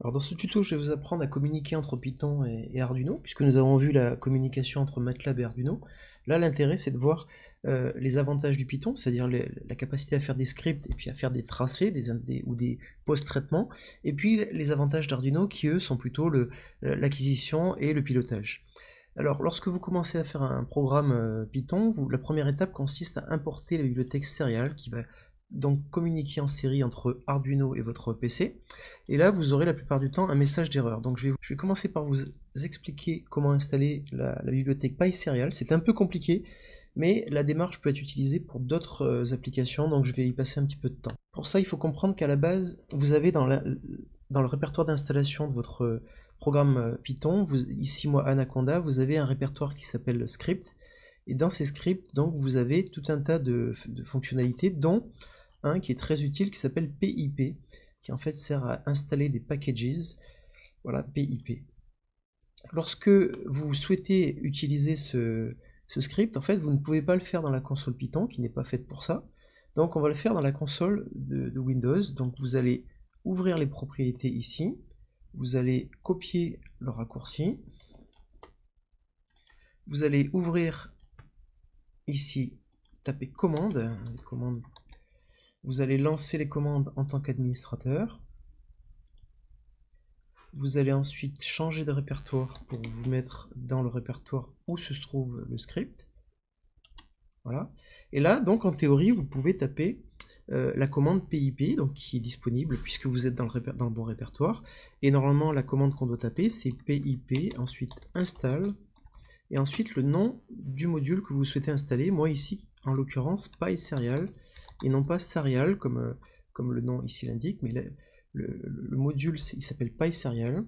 Alors dans ce tuto, je vais vous apprendre à communiquer entre Python et Arduino, puisque nous avons vu la communication entre MATLAB et Arduino. Là, l'intérêt, c'est de voir les avantages du Python, c'est-à-dire la capacité à faire des scripts et puis à faire des tracés ou des post-traitements, et puis les avantages d'Arduino qui, eux, sont plutôt l'acquisition et le pilotage. Alors, lorsque vous commencez à faire un programme Python, la première étape consiste à importer la bibliothèque Serial qui va donc communiquer en série entre Arduino et votre PC. Et là, vous aurez la plupart du temps un message d'erreur. Donc je vais commencer par vous expliquer comment installer la bibliothèque PySerial. C'est un peu compliqué, mais la démarche peut être utilisée pour d'autres applications, donc je vais y passer un petit peu de temps. Pour ça, il faut comprendre qu'à la base, vous avez dans le répertoire d'installation de votre programme Python, ici moi Anaconda, vous avez un répertoire qui s'appelle script. Et dans ces scripts, donc, vous avez tout un tas de fonctionnalités, dont un qui est très utile qui s'appelle PIP, qui en fait sert à installer des packages. Voilà, PIP. Lorsque vous souhaitez utiliser ce script, en fait, vous ne pouvez pas le faire dans la console Python, qui n'est pas faite pour ça. Donc on va le faire dans la console de Windows. Donc vous allez ouvrir les propriétés ici, vous allez copier le raccourci, vous allez ouvrir ici, taper commande, vous allez lancer les commandes en tant qu'administrateur. Vous allez ensuite changer de répertoire pour vous mettre dans le répertoire où se trouve le script. Voilà. Et là, donc en théorie, vous pouvez taper la commande PIP, donc qui est disponible puisque vous êtes dans le bon répertoire. Et normalement, la commande qu'on doit taper, c'est PIP, ensuite install, et ensuite le nom du module que vous souhaitez installer. Moi ici, en l'occurrence, PySerial, et non pas Serial comme le nom ici l'indique, mais le module il s'appelle PySerial.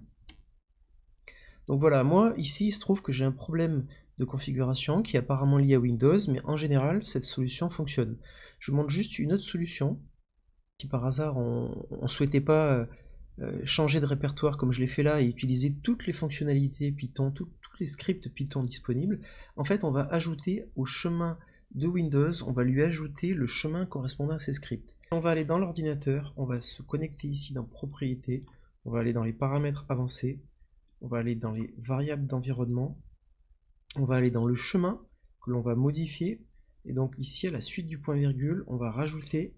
Donc voilà, moi ici il se trouve que j'ai un problème de configuration qui est apparemment lié à Windows, mais en général cette solution fonctionne. Je vous montre juste une autre solution. Si par hasard on ne souhaitait pas changer de répertoire comme je l'ai fait là et utiliser toutes les fonctionnalités Python, tous les scripts Python disponibles, en fait on va ajouter au chemin de Windows, on va lui ajouter le chemin correspondant à ces scripts. On va aller dans l'ordinateur, on va se connecter ici dans Propriétés, on va aller dans les paramètres avancés, on va aller dans les variables d'environnement, on va aller dans le chemin que l'on va modifier, et donc ici à la suite du point virgule, on va rajouter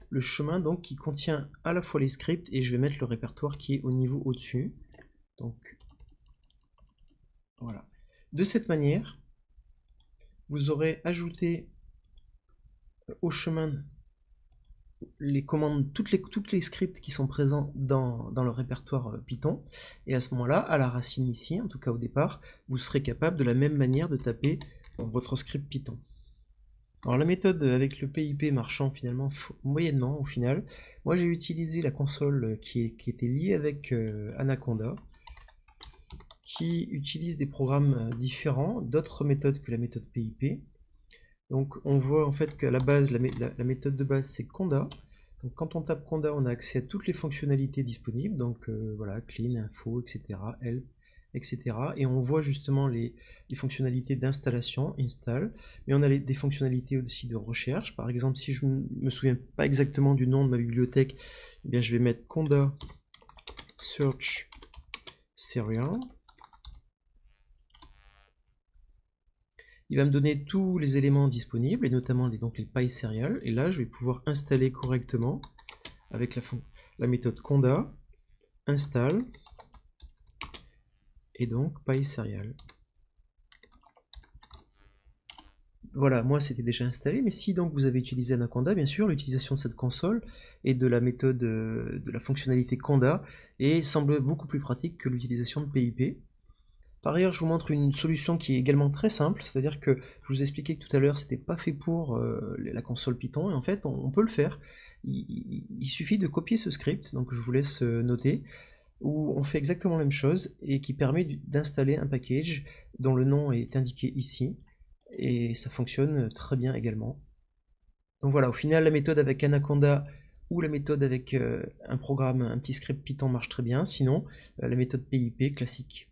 le chemin donc qui contient à la fois les scripts, et je vais mettre le répertoire qui est au niveau au-dessus. Donc voilà. De cette manière, vous aurez ajouté au chemin les commandes, toutes les scripts qui sont présents dans le répertoire Python, et à ce moment-là, à la racine ici, en tout cas au départ, vous serez capable de la même manière de taper votre script Python. Alors la méthode avec le PIP marchant finalement moyennement au final, moi j'ai utilisé la console qui était liée avec Anaconda, qui utilise des programmes différents, d'autres méthodes que la méthode PIP. Donc on voit en fait qu'à la base, la méthode de base c'est Conda. Donc quand on tape Conda, on a accès à toutes les fonctionnalités disponibles, donc voilà, clean, info, etc., help, etc. Et on voit justement les fonctionnalités d'installation, install, mais on a des fonctionnalités aussi de recherche. Par exemple, si je ne me souviens pas exactement du nom de ma bibliothèque, eh bien, je vais mettre Conda search serial. Il va me donner tous les éléments disponibles, et notamment donc les PySerial, et là je vais pouvoir installer correctement avec la méthode Conda, install, et donc PySerial. Voilà, moi c'était déjà installé, mais si donc vous avez utilisé Anaconda, bien sûr, l'utilisation de cette console et de la méthode, de la fonctionnalité Conda, semble beaucoup plus pratique que l'utilisation de PIP. Par ailleurs, je vous montre une solution qui est également très simple, c'est-à-dire que je vous expliquais que tout à l'heure, c'était pas fait pour la console Python, et en fait, on peut le faire. Il suffit de copier ce script, donc je vous laisse noter, où on fait exactement la même chose, et qui permet d'installer un package dont le nom est indiqué ici, et ça fonctionne très bien également. Donc voilà, au final, la méthode avec Anaconda ou la méthode avec un programme, un petit script Python marche très bien, sinon la méthode PIP classique.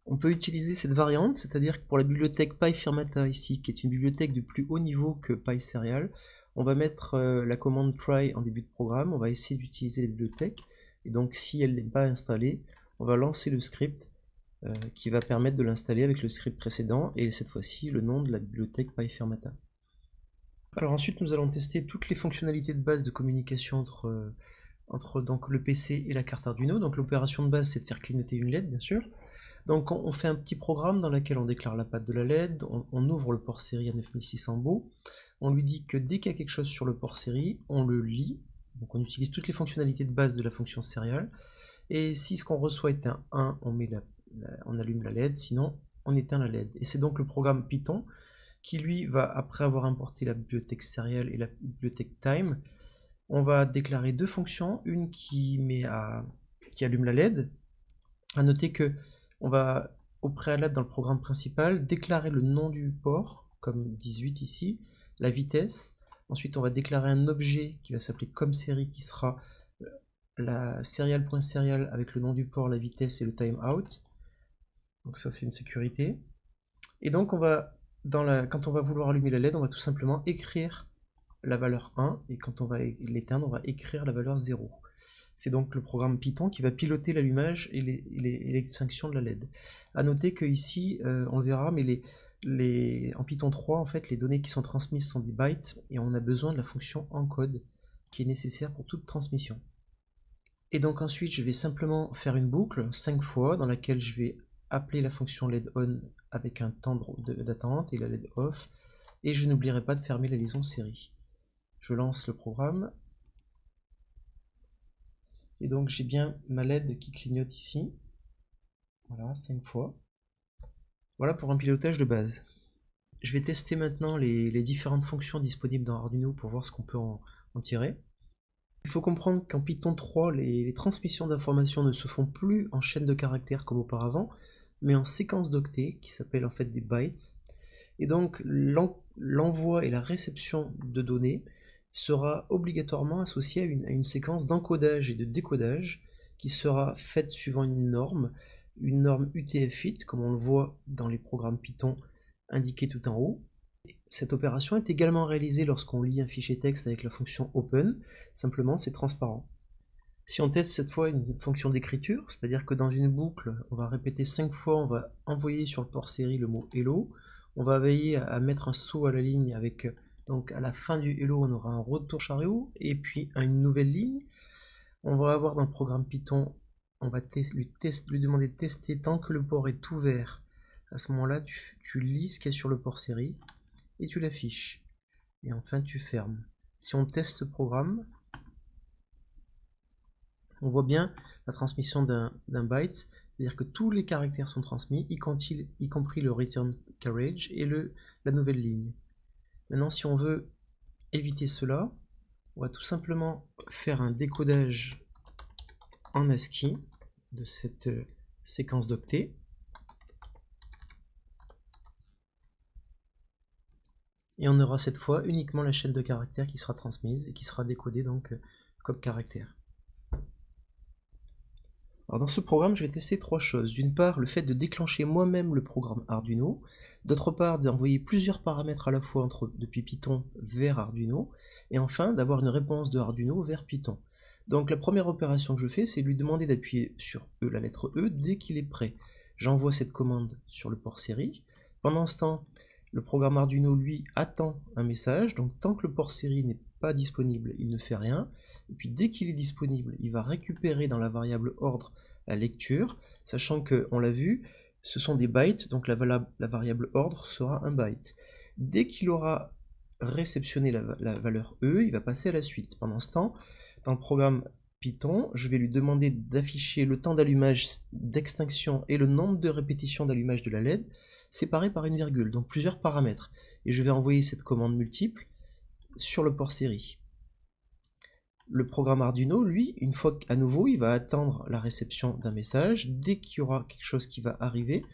On peut utiliser cette variante, c'est-à-dire que pour la bibliothèque PyFirmata ici, qui est une bibliothèque de plus haut niveau que PySerial, on va mettre la commande try en début de programme, on va essayer d'utiliser la bibliothèque, Et donc si elle n'est pas installée, on va lancer le script qui va permettre de l'installer avec le script précédent et cette fois-ci le nom de la bibliothèque PyFermata. Alors ensuite nous allons tester toutes les fonctionnalités de base de communication entre donc, le PC et la carte Arduino. Donc l'opération de base c'est de faire clignoter une LED bien sûr. Donc on fait un petit programme dans lequel on déclare la patte de la LED, on ouvre le port série à 9600 bauds, on lui dit que dès qu'il y a quelque chose sur le port série, on le lit, donc on utilise toutes les fonctionnalités de base de la fonction serial, et si ce qu'on reçoit est un 1, on allume la LED, sinon on éteint la LED. Et c'est donc le programme Python qui lui va, après avoir importé la bibliothèque serial et la bibliothèque time, on va déclarer deux fonctions, une qui allume la LED. À noter que on va au préalable dans le programme principal déclarer le nom du port, comme 18 ici, la vitesse. Ensuite on va déclarer un objet qui va s'appeler comSeries qui sera la serial.serial avec le nom du port, la vitesse et le timeout. Donc ça c'est une sécurité. Et donc on va quand on va vouloir allumer la LED, on va tout simplement écrire la valeur 1 et quand on va l'éteindre, on va écrire la valeur 0. C'est donc le programme Python qui va piloter l'allumage et l'extinction de la LED. A noter que ici, on le verra, mais en Python 3, en fait, les données qui sont transmises sont des bytes et on a besoin de la fonction encode qui est nécessaire pour toute transmission. Et donc ensuite, je vais simplement faire une boucle 5 fois dans laquelle je vais appeler la fonction LED on avec un temps d'attente et la LED off, et je n'oublierai pas de fermer la liaison série. Je lance le programme. Et donc j'ai bien ma LED qui clignote ici. Voilà, 5 fois. Voilà pour un pilotage de base. Je vais tester maintenant les différentes fonctions disponibles dans Arduino pour voir ce qu'on peut en tirer. Il faut comprendre qu'en Python 3, les transmissions d'informations ne se font plus en chaîne de caractères comme auparavant, mais en séquences d'octets qui s'appellent en fait des bytes. Et donc l'envoi et la réception de données sera obligatoirement associé à une séquence d'encodage et de décodage qui sera faite suivant une norme UTF-8, comme on le voit dans les programmes Python indiqués tout en haut. Cette opération est également réalisée lorsqu'on lit un fichier texte avec la fonction open, simplement c'est transparent. Si on teste cette fois une fonction d'écriture, c'est-à-dire que dans une boucle, on va répéter 5 fois, on va envoyer sur le port série le mot hello, on va veiller à mettre un saut à la ligne avec, donc à la fin du hello, on aura un retour chariot, et puis une nouvelle ligne. On va avoir dans le programme Python, on va lui demander de tester tant que le port est ouvert. À ce moment-là, tu lis ce qu'il y a sur le port série, et tu l'affiches. Et enfin, tu fermes. Si on teste ce programme, on voit bien la transmission d'un byte, c'est-à-dire que tous les caractères sont transmis, y compris le return carriage et la nouvelle ligne. Maintenant, si on veut éviter cela, on va tout simplement faire un décodage en ASCII de cette séquence d'octets. Et on aura cette fois uniquement la chaîne de caractères qui sera transmise et qui sera décodée donc comme caractère. Alors dans ce programme, je vais tester trois choses. D'une part, le fait de déclencher moi-même le programme Arduino. D'autre part, d'envoyer plusieurs paramètres à la fois depuis Python vers Arduino. Et enfin, d'avoir une réponse de Arduino vers Python. Donc la première opération que je fais, c'est lui demander d'appuyer sur la lettre E dès qu'il est prêt. J'envoie cette commande sur le port série. Pendant ce temps, le programme Arduino, lui, attend un message. Donc tant que le port série n'est pas disponible, il ne fait rien. Et puis dès qu'il est disponible, il va récupérer dans la variable ordre la lecture, sachant que, on l'a vu, ce sont des bytes, donc la variable ordre sera un byte. Dès qu'il aura réceptionné la valeur E, il va passer à la suite. Pendant ce temps, dans le programme Python, je vais lui demander d'afficher le temps d'allumage d'extinction et le nombre de répétitions d'allumage de la LED, séparés par une virgule, donc plusieurs paramètres. Et je vais envoyer cette commande multiple sur le port série. Le programme Arduino, lui, une fois qu'à nouveau, il va attendre la réception d'un message. Dès qu'il y aura quelque chose qui va arriver,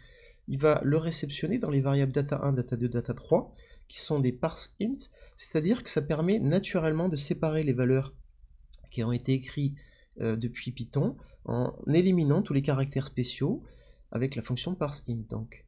il va le réceptionner dans les variables data1, data2, data3, qui sont des parseInt, c'est-à-dire que ça permet naturellement de séparer les valeurs qui ont été écrites depuis Python en éliminant tous les caractères spéciaux avec la fonction parseInt. Donc,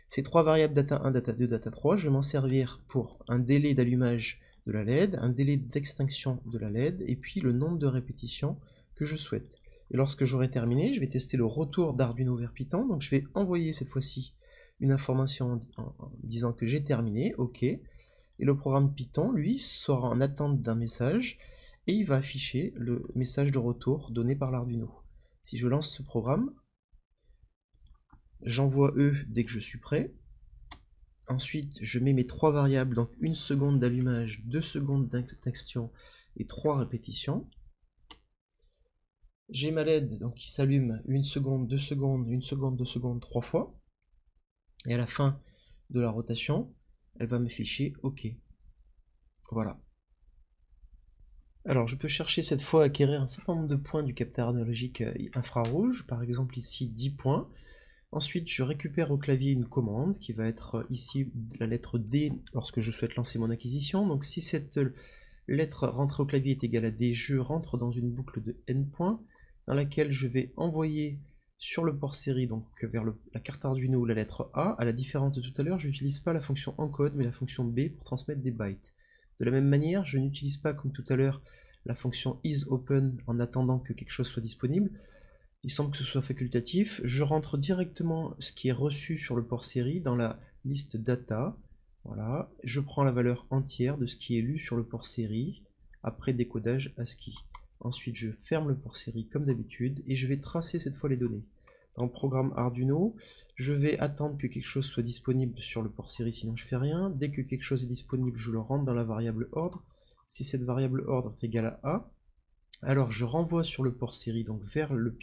ces trois variables data1, data2, data3, je vais m'en servir pour un délai d'allumage de la LED, un délai d'extinction de la LED, et puis le nombre de répétitions que je souhaite. Et lorsque j'aurai terminé, je vais tester le retour d'Arduino vers Python. Donc je vais envoyer cette fois-ci une information en disant que j'ai terminé, OK. Et le programme Python, lui, sera en attente d'un message et il va afficher le message de retour donné par l'Arduino. Si je lance ce programme, j'envoie E dès que je suis prêt. Ensuite, je mets mes 3 variables, donc 1 seconde d'allumage, 2 secondes d'action et 3 répétitions. J'ai ma LED donc, qui s'allume 1 seconde, 2 secondes, 1 seconde, 2 secondes, 3 fois. Et à la fin de la rotation, elle va m'afficher OK. Voilà. Alors je peux chercher cette fois à acquérir un certain nombre de points du capteur analogique infrarouge, par exemple ici 10 points. Ensuite je récupère au clavier une commande qui va être ici la lettre D lorsque je souhaite lancer mon acquisition. Donc si cette lettre rentrée au clavier est égale à D, je rentre dans une boucle de N points dans laquelle je vais envoyer sur le port série, donc vers la carte Arduino, la lettre A. À la différence de tout à l'heure, je n'utilise pas la fonction encode mais la fonction B pour transmettre des bytes. De la même manière, je n'utilise pas comme tout à l'heure la fonction isOpen en attendant que quelque chose soit disponible. Il semble que ce soit facultatif. Je rentre directement ce qui est reçu sur le port série dans la liste data. Voilà. Je prends la valeur entière de ce qui est lu sur le port série après décodage ASCII. Ensuite, je ferme le port série comme d'habitude et je vais tracer cette fois les données. Dans le programme Arduino, je vais attendre que quelque chose soit disponible sur le port série, sinon je fais rien. Dès que quelque chose est disponible, je le rentre dans la variable ordre. Si cette variable ordre est égale à A, alors je renvoie sur le port série, donc vers le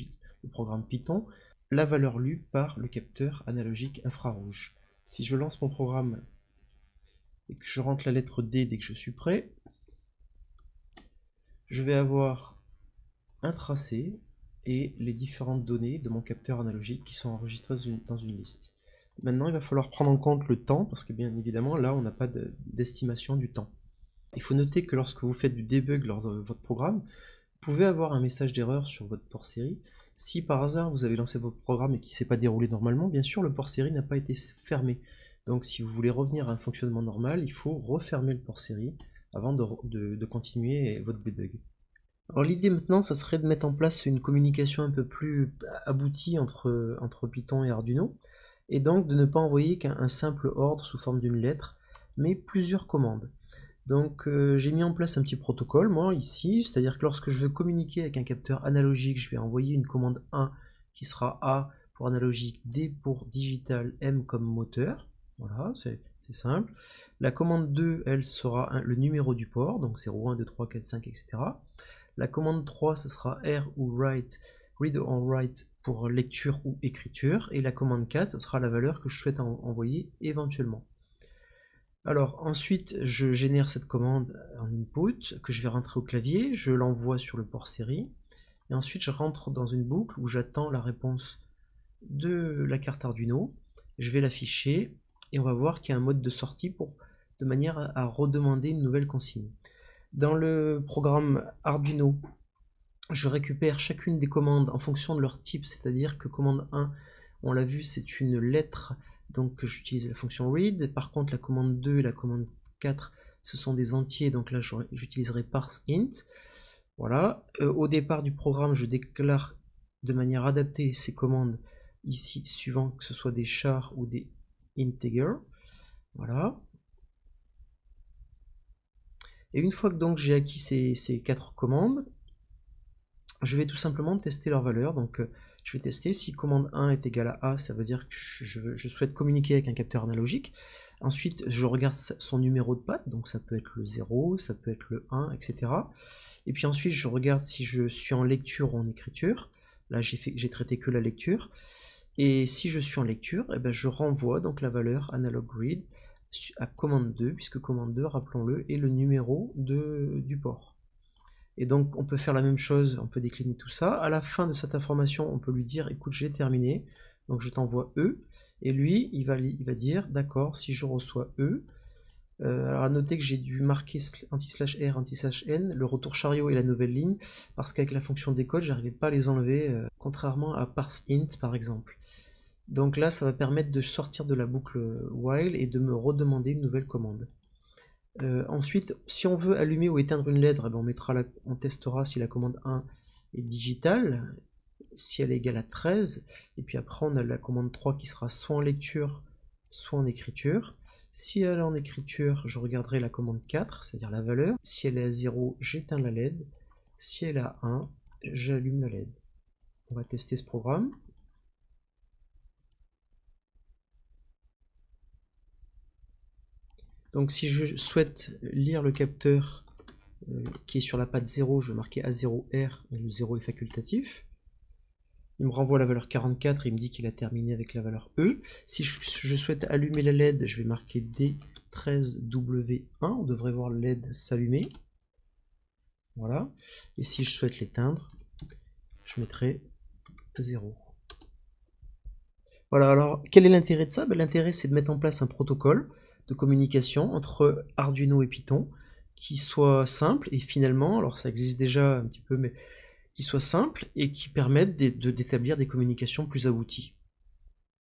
programme Python, la valeur lue par le capteur analogique infrarouge. Si je lance mon programme et que je rentre la lettre D dès que je suis prêt, je vais avoir un tracé et les différentes données de mon capteur analogique qui sont enregistrées dans une liste. Maintenant, il va falloir prendre en compte le temps, parce que bien évidemment, là, on n'a pas d'estimation du temps. Il faut noter que lorsque vous faites du debug lors de votre programme, vous pouvez avoir un message d'erreur sur votre port série. Si par hasard vous avez lancé votre programme et qu'il ne s'est pas déroulé normalement, bien sûr, le port série n'a pas été fermé. Donc si vous voulez revenir à un fonctionnement normal, il faut refermer le port série avant de continuer votre debug. Alors l'idée maintenant, ça serait de mettre en place une communication un peu plus aboutie entre Python et Arduino, et donc de ne pas envoyer qu'un simple ordre sous forme d'une lettre, mais plusieurs commandes. Donc j'ai mis en place un petit protocole, moi, ici, c'est-à-dire que lorsque je veux communiquer avec un capteur analogique, je vais envoyer une commande 1 qui sera A pour analogique, D pour digital, M comme moteur. Voilà, c'est simple. La commande 2, elle sera le numéro du port, donc 0, 1, 2, 3, 4, 5, etc. La commande 3, ce sera R ou write, read or write pour lecture ou écriture. Et la commande 4, ce sera la valeur que je souhaite envoyer éventuellement. Alors ensuite, je génère cette commande en input que je vais rentrer au clavier, je l'envoie sur le port série. Et ensuite, je rentre dans une boucle où j'attends la réponse de la carte Arduino. Je vais l'afficher et on va voir qu'il y a un mode de sortie de manière à redemander une nouvelle consigne. Dans le programme Arduino, je récupère chacune des commandes en fonction de leur type, c'est-à-dire que commande 1, on l'a vu, c'est une lettre, donc j'utilise la fonction read. Par contre, la commande 2 et la commande 4, ce sont des entiers, donc là j'utiliserai parseInt. Voilà. Au départ du programme, je déclare de manière adaptée ces commandes ici, suivant que ce soit des chars ou des integers. Voilà. Et une fois que donc j'ai acquis ces 4 commandes, je vais tout simplement tester leur valeur. Donc je vais tester si commande 1 est égale à A, ça veut dire que je souhaite communiquer avec un capteur analogique. Ensuite, je regarde son numéro de patte, donc ça peut être le 0, ça peut être le 1, etc. Et puis ensuite, je regarde si je suis en lecture ou en écriture. Là, j'ai traité que la lecture. Et si je suis en lecture, eh ben, je renvoie donc la valeur analog read à commande 2, puisque commande 2, rappelons-le, est le numéro du port. Et donc on peut faire la même chose, on peut décliner tout ça. À la fin de cette information, on peut lui dire, écoute, j'ai terminé, donc je t'envoie E, et lui, il va dire, d'accord, si je reçois E, alors à noter que j'ai dû marquer anti/R, anti/N, le retour chariot et la nouvelle ligne, parce qu'avec la fonction décode, j'arrivais pas à les enlever, contrairement à parseInt par exemple. Donc là, ça va permettre de sortir de la boucle while et de me redemander une nouvelle commande. Ensuite, si on veut allumer ou éteindre une lettre, eh ben on testera si la commande 1 est digitale, si elle est égale à 13, et puis après on a la commande 3 qui sera soit en lecture, soit en écriture. Si elle est en écriture, je regarderai la commande 4, c'est-à-dire la valeur. Si elle est à 0, j'éteins la LED. Si elle est à 1, j'allume la LED. On va tester ce programme. Donc si je souhaite lire le capteur qui est sur la patte 0, je vais marquer A0R, et le 0 est facultatif. Il me renvoie la valeur 44 et il me dit qu'il a terminé avec la valeur E. Si je souhaite allumer la LED, je vais marquer D13W1, on devrait voir la LED s'allumer. Voilà. Et si je souhaite l'éteindre, je mettrai 0. Voilà, alors quel est l'intérêt de ça? L'intérêt, c'est de mettre en place un protocole de communication entre Arduino et Python qui soit simple et finalement, alors ça existe déjà un petit peu, mais qui soit simple et qui permette d'établir des communications plus abouties.